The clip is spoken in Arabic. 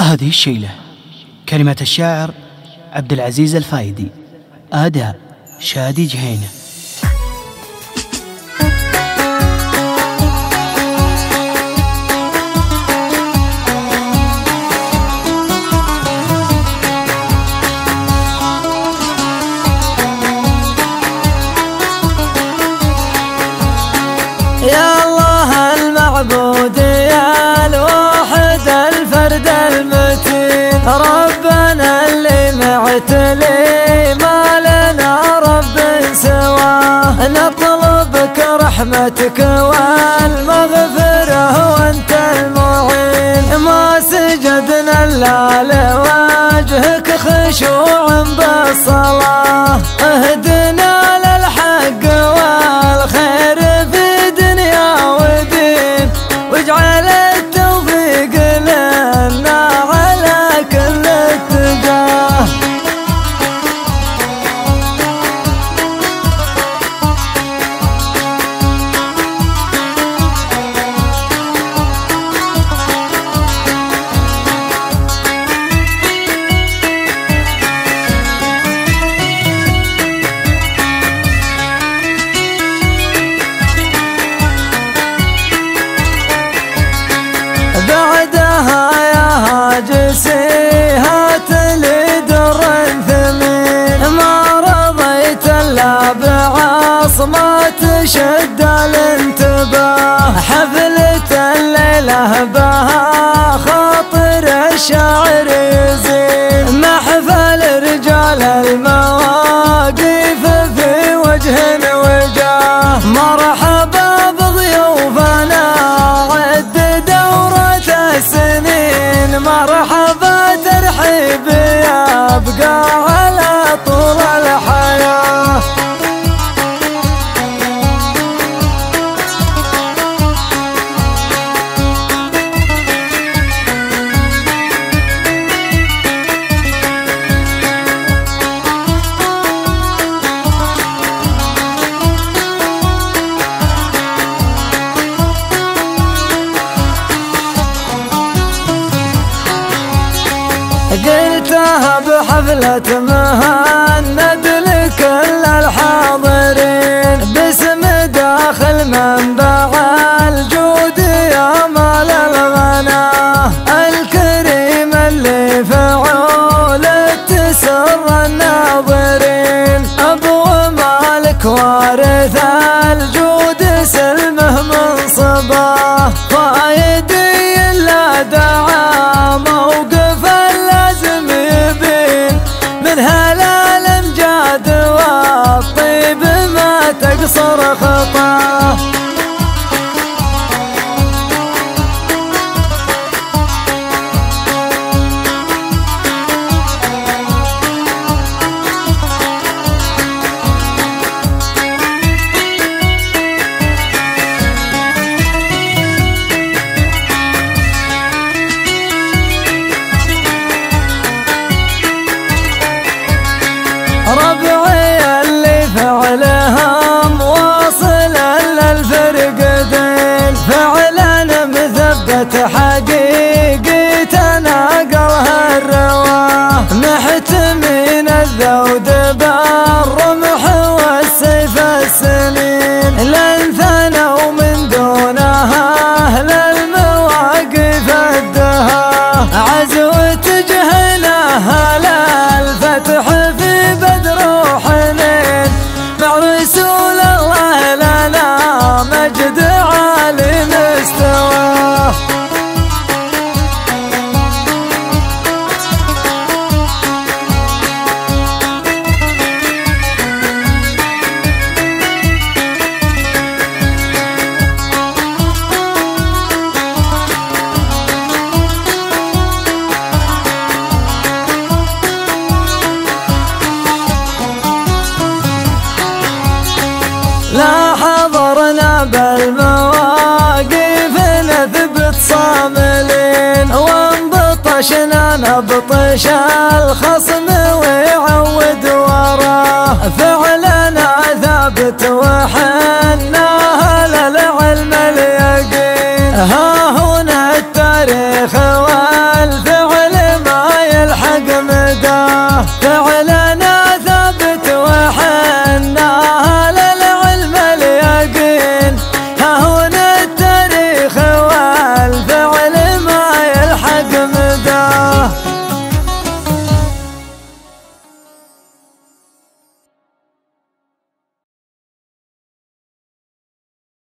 هذه الشيلة كلمة الشاعر عبد العزيز الفايدي، أداء شادي جهينة. يا الله المعبود يا الواحد الفرد المتين، ربنا اللي معتلي ما لنا رب سواه، نطلبك رحمتك والمغفرة وانت المعين، ما سجدنا الا لوجهك خشوع بالصلاة، اهدنا للحق والخير في دنيا ودين، واجعل التوفيق لنا على كل اتجاه. بعدها يا هاجسي هات لي در ثمين، ما رضيت الا بعصمة تشد الانتباه، حفلة الليلة بها خاطر الشاعر يزين، محفل رجال المواقف في وجه وجاه، مرحبا بضيوفنا عد دورة السنين، مرحبا ترحيب يبقى على طول الحياة. قلتها بحفلة مهند لكل الحاضرين، باسم داخل منبع الجود يا مال الغنى، الكريم اللي فعول تسر الناظرين، ابو مالك وارث الجود سلمه من صباه، فايدي لا دعا موقف لازم يبين، من هلال امجاد والطيب ما تقصر خطاه. ربعي اللي فعلهم واصل للفرقدين، فعلا مثبت حقيقتنا قلها الرواه، محتمين الذود بالرمح والسيف السنين، لنثنا ومن دونها اهل المواقف الدها، عزوة جهنها للفتح في بدر وحنين، مع رسول الله لنا مجد عالي مستواه. لا حضرنا بالمواقف نثبت صاملين، وانبطشنا نبطش الخصم ويعود وراه، فعلنا ثابت وحنا للعلم اليقين،